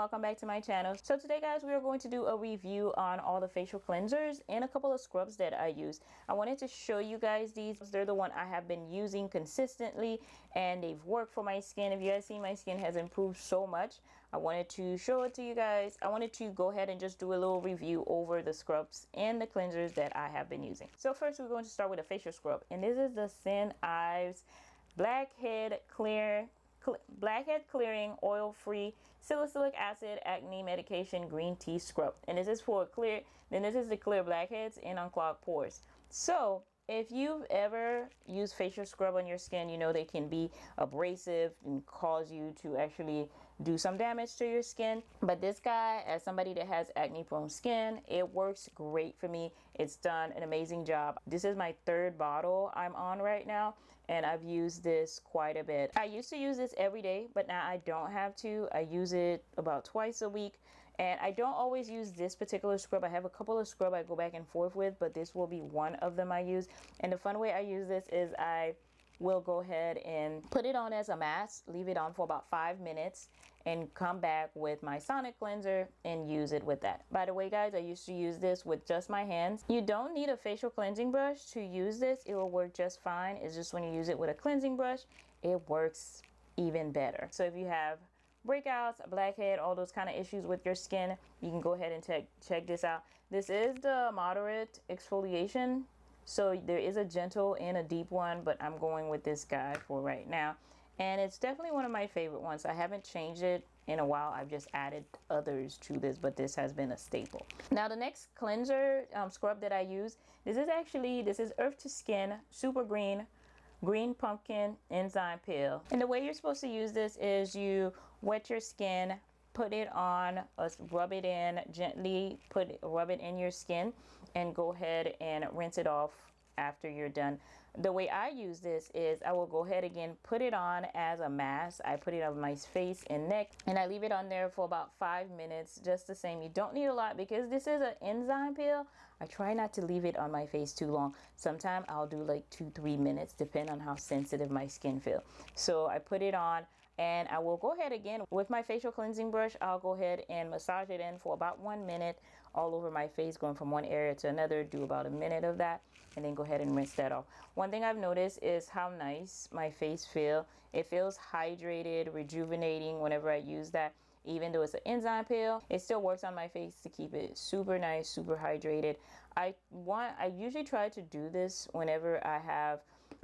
welcome back to my channel. So today guys, we are going to do a review on all the facial cleansers and a couple of scrubs that I use. I wanted to show you guys these. They're the one I have been using consistently and they've worked for my skin. If you guys see, my skin has improved so much. I wanted to show it to you guys. I wanted to go ahead and just do a little review over the scrubs and the cleansers that I have been using. So first we're going to start with a facial scrub, and this is the St. Ives Blackhead Clearing Oil-Free Salicylic Acid Acne Medication Green Tea Scrub. And this is for clear, then this is the clear blackheads and unclogged pores. So if you've ever used facial scrub on your skin, you know they can be abrasive and cause you to actually do some damage to your skin. But this guy, as somebody that has acne prone skin, it works great for me. It's done an amazing job. This is my third bottle I'm on right now, and I've used this quite a bit. I used to use this every day, but now I don't have to. I use it about twice a week. And I don't always use this particular scrub. I have a couple of scrub I go back and forth with, but this will be one of them I use. And the fun way I use this is I will go ahead and put it on as a mask, leave it on for about 5 minutes, and come back with my sonic cleanser and use it with that. By the way guys, I used to use this with just my hands. You don't need a facial cleansing brush to use this. It will work just fine. It's just when you use it with a cleansing brush, it works even better. So if you have breakouts, blackhead, all those kind of issues with your skin, you can go ahead and check this out. This is the moderate exfoliation, so there is a gentle and a deep one, but I'm going with this guy for right now, and it's definitely one of my favorite ones. I haven't changed it in a while. I've just added others to this, but this has been a staple. Now the next cleanser scrub that I use, this is Earth to Skin Super Green Pumpkin Enzyme Peel. And the way you're supposed to use this is you wet your skin, put it on, rub it in gently, rub it in your skin, and go ahead and rinse it off after you're done. The way I use this is I will go ahead again, put it on as a mask. I put it on my face and neck, and I leave it on there for about 5 minutes, just the same. You don't need a lot because this is an enzyme peel. I try not to leave it on my face too long. Sometimes I'll do like 2-3 minutes, depending on how sensitive my skin feels. So I put it on, and I will go ahead again with my facial cleansing brush. I'll go ahead and massage it in for about 1 minute all over my face, going from one area to another. Do about a minute of that, and then go ahead and rinse that off. One thing I've noticed is how nice my face feels. It feels hydrated, rejuvenating whenever I use that. Even though it's an enzyme peel, it still works on my face to keep it super nice, super hydrated. I usually try to do this whenever I have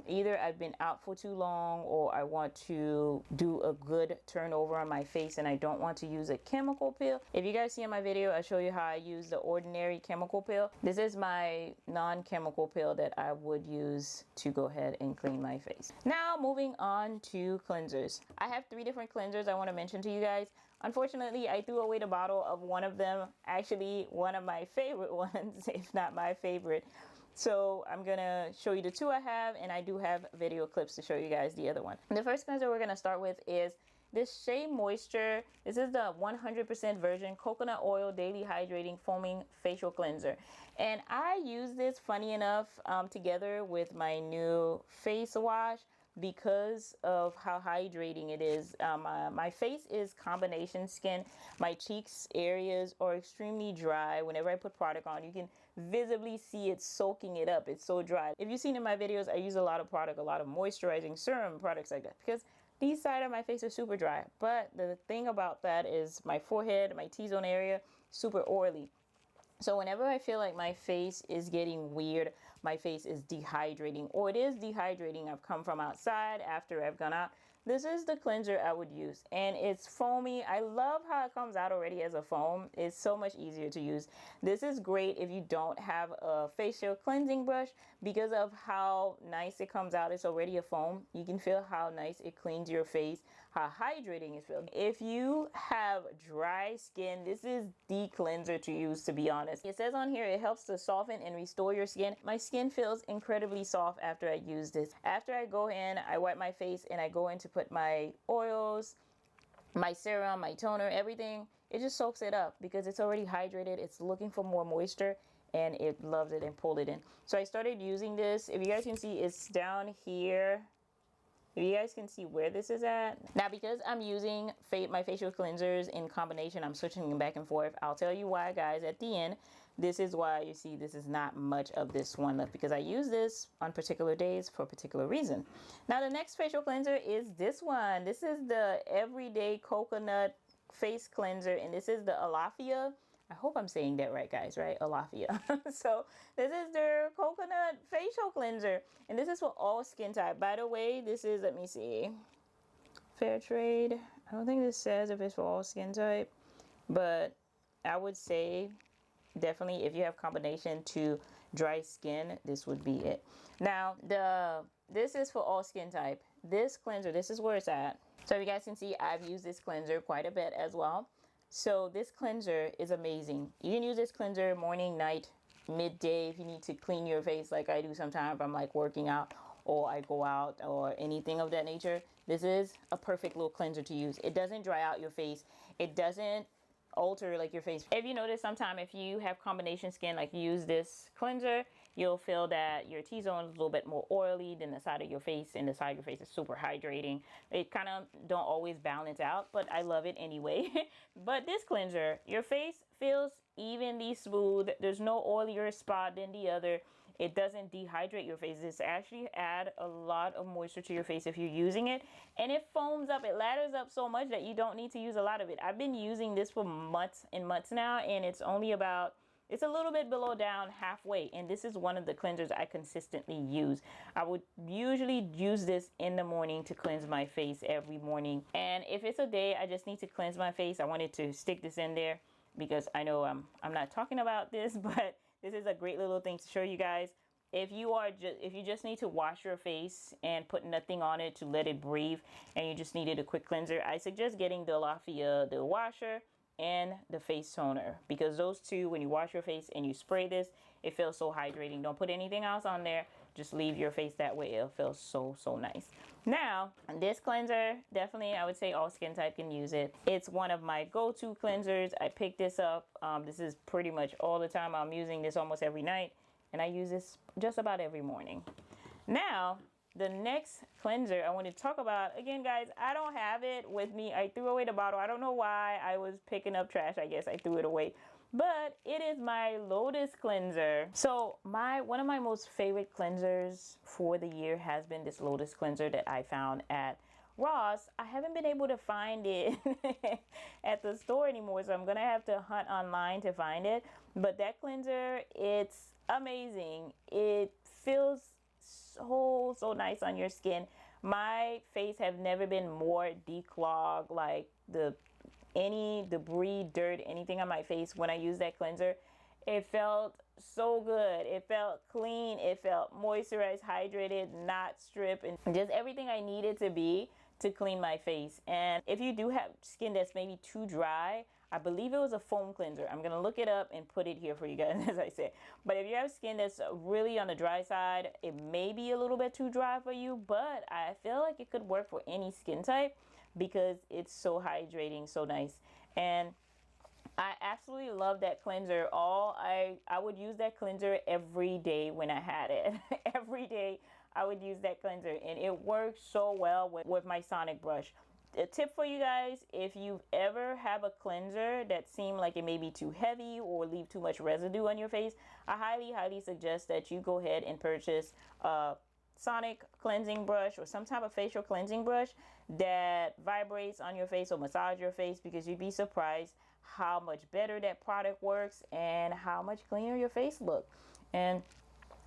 either I've been out for too long, or I want to do a good turnover on my face and I don't want to use a chemical peel. If you guys see in my video, I show you how I use the ordinary chemical peel. This is my non-chemical peel that I would use to go ahead and clean my face. Now moving on to cleansers. I have 3 different cleansers I want to mention to you guys. Unfortunately, I threw away the bottle of one of them, actually one of my favorite ones, if not my favorite. So I'm gonna show you the 2 I have, and I do have video clips to show you guys the other one. The first cleanser we're gonna start with is this Shea Moisture. This is the 100% virgin coconut oil daily hydrating foaming facial cleanser, and I use this, funny enough, together with my new face wash, because of how hydrating it is. My face is combination skin. My cheeks areas are extremely dry. Whenever I put product on, you can visibly see it soaking it up. It's so dry. If you've seen in my videos, I use a lot of product, a lot of moisturizing serum products like that, because these side of my face are super dry. But the thing about that is my forehead, my T-zone area, super oily. So whenever I feel like my face is getting weird, my face is dehydrating, or it is dehydrating, I've come from outside after I've gone out, this is the cleanser I would use. And it's foamy. I love how it comes out already as a foam. It's so much easier to use. This is great if you don't have a facial cleansing brush, because of how nice it comes out. It's already a foam. You can feel how nice it cleans your face, how hydrating it feels. If you have dry skin, this is the cleanser to use, to be honest. It says on here it helps to soften and restore your skin. My skin feels incredibly soft after I use this. After I go in, I wipe my face and I go in to put my oils, my serum, my toner, everything. It just soaks it up because it's already hydrated. It's looking for more moisture, and it loves it and pulled it in. So I started using this. If you guys can see, it's down here If you guys can see where this is at. Now, because I'm using my facial cleansers in combination, I'm switching them back and forth. I'll tell you why, guys, at the end. This is why you see this is not much of this one left, because I use this on particular days for a particular reason. Now, the next facial cleanser is this one. This is the Everyday Coconut Face Cleanser, and this is the Alafia. I hope I'm saying that right, guys, right? Alafia. So this is their coconut facial cleanser, and this is for all skin type. By the way, this is, let me see, fair trade. I don't think this says if it's for all skin type, but I would say definitely if you have combination to dry skin, this would be it. Now, this is for all skin type. This cleanser, this is where it's at. So if you guys can see, I've used this cleanser quite a bit as well. So this cleanser is amazing. You can use this cleanser morning, night, midday if you need to clean your face like I do sometimes if I'm like working out or I go out or anything of that nature. This is a perfect little cleanser to use. It doesn't dry out your face. It doesn't alter like your face. If you notice sometime if you have combination skin, like you use this cleanser, you'll feel that your T-zone is a little bit more oily than the side of your face, and the side of your face is super hydrating. It kind of don't always balance out, but I love it anyway. But this cleanser, your face feels evenly smooth. There's no oilier spot than the other. It doesn't dehydrate your face. This actually add a lot of moisture to your face if you're using it, and it foams up. It lathers up so much that you don't need to use a lot of it. I've been using this for months and months now, and it's only about, it's a little bit below down halfway, and this is one of the cleansers I consistently use. I would usually use this in the morning to cleanse my face every morning, and if it's a day I just need to cleanse my face, I wanted to stick this in there because I know I'm not talking about this, but this is a great little thing to show you guys. If you just need to wash your face and put nothing on it to let it breathe, and you just needed a quick cleanser, I suggest getting the Alafia, the washer, and the face toner, because those two, when you wash your face and you spray this, it feels so hydrating. Don't put anything else on there, just leave your face that way. It'll feel so nice. Now, this cleanser, definitely I would say all skin type can use it. It's one of my go-to cleansers. I picked this up. This is pretty much all the time. I'm using this almost every night, and I use this just about every morning. Now, the next cleanser I want to talk about, again, guys, I don't have it with me. I threw away the bottle. I don't know why. I was picking up trash. I guess I threw it away. But it is my Lotus cleanser. So one of my most favorite cleansers for the year has been this Lotus cleanser that I found at Ross. I haven't been able to find it at the store anymore, so I'm gonna have to hunt online to find it. But that cleanser, it's amazing. It feels so nice on your skin. My face have never been more declogged, like any debris, dirt, anything on my face when I use that cleanser. It felt so good. It felt clean. It felt moisturized, hydrated, not stripped, and just everything I needed to be to clean my face. And if you do have skin that's maybe too dry, I believe it was a foam cleanser. I'm gonna look it up and put it here for you guys, as I said. But if you have skin that's really on the dry side, it may be a little bit too dry for you, but I feel like it could work for any skin type because it's so hydrating, so nice. And I absolutely love that cleanser. I would use that cleanser every day when I had it. Every day I would use that cleanser, and it works so well with my sonic brush. A tip for you guys, if you ever have a cleanser that seems like it may be too heavy or leave too much residue on your face, I highly suggest that you go ahead and purchase a sonic cleansing brush or some type of facial cleansing brush that vibrates on your face or massage your face, because you'd be surprised how much better that product works and how much cleaner your face looks. And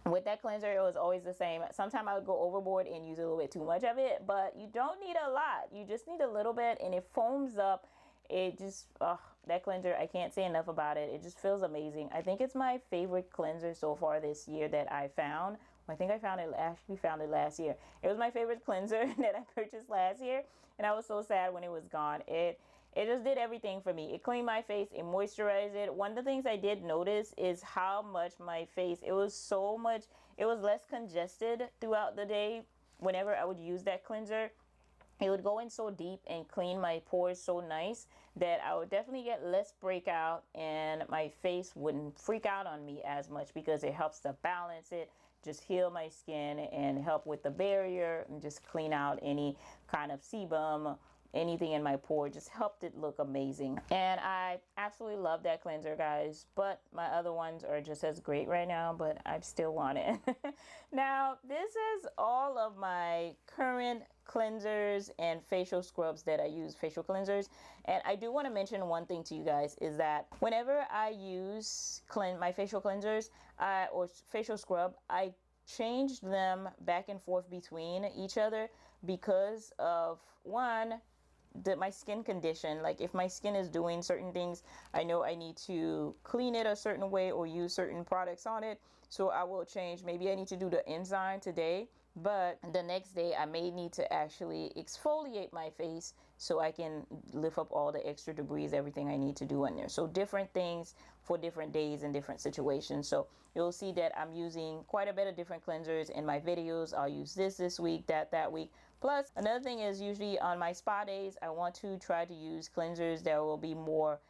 with that cleanser, it was always the same. Sometimes I would go overboard and use a little bit too much of it, but you don't need a lot. You just need a little bit, and it foams up. It just, that cleanser, I can't say enough about it. It just feels amazing. I think it's my favorite cleanser so far this year that I found. I think I found it last year. It was my favorite cleanser that I purchased last year, and I was so sad when it was gone. It just did everything for me. It cleaned my face, it moisturized it. One of the things I did notice is how much my face, it was less congested throughout the day whenever I would use that cleanser. it would go in so deep and clean my pores so nice that I would definitely get less breakout, and my face wouldn't freak out on me as much because it helps to balance it, just heal my skin and help with the barrier and just clean out any kind of sebum, anything in my pore. Just helped it look amazing. And I absolutely love that cleanser, guys, but my other ones are just as great right now, but I still want it. Now, this is all of my current cleansers and facial scrubs that I use, facial cleansers. And I do want to mention one thing to you guys, is that whenever I use my facial cleansers or facial scrub, I change them back and forth between each other because of, one, my skin condition. Like if my skin is doing certain things, I know I need to clean it a certain way or use certain products on it, so I will change. Maybe I need to do the enzyme today, but the next day I may need to actually exfoliate my face so I can lift up all the extra debris, everything I need to do in there. So different things for different days and different situations. So you'll see that I'm using quite a bit of different cleansers in my videos. I'll use this week, that week. Plus, another thing is, usually on my spa days, I want to try to use cleansers that will be more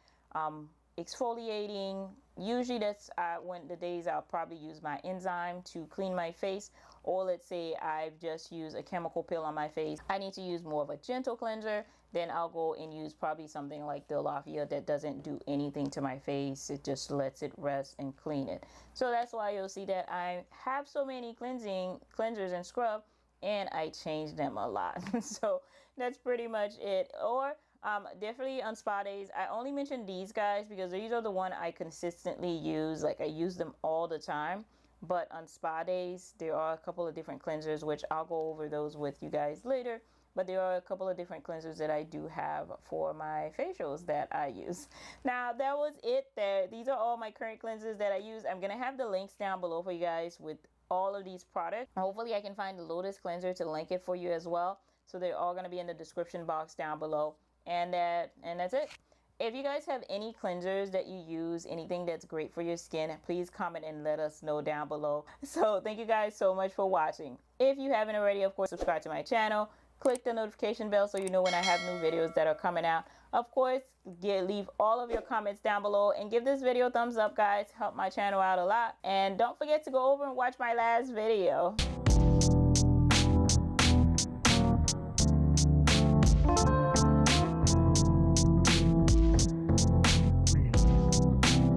exfoliating. Usually that's when the days I'll probably use my enzyme to clean my face, or let's say I've just used a chemical peel on my face, I need to use more of a gentle cleanser, then I'll go and use probably something like the Lafia that doesn't do anything to my face. It just lets it rest and clean it. So that's why you'll see that I have so many cleansers and scrub, and I change them a lot. So that's pretty much it. Or definitely on spa days, I only mention these guys because these are the one I consistently use. Like I use them all the time. But on spa days, there are a couple of different cleansers, which I'll go over those with you guys later. But there are a couple of different cleansers that I do have for my facials that I use. Now, that was it there. These are all my current cleansers that I use. I'm going to have the links down below for you guys with all of these products. Hopefully I can find the Lotus cleanser to link it for you as well. So they're all going to be in the description box down below. And that's it. If you guys have any cleansers that you use, anything that's great for your skin, please comment and let us know down below. So thank you guys so much for watching. If you haven't already, of course, subscribe to my channel. Click the notification bell so you know when I have new videos that are coming out. Of course, leave all of your comments down below and give this video a thumbs up, guys. Help my channel out a lot. And don't forget to go over and watch my last video.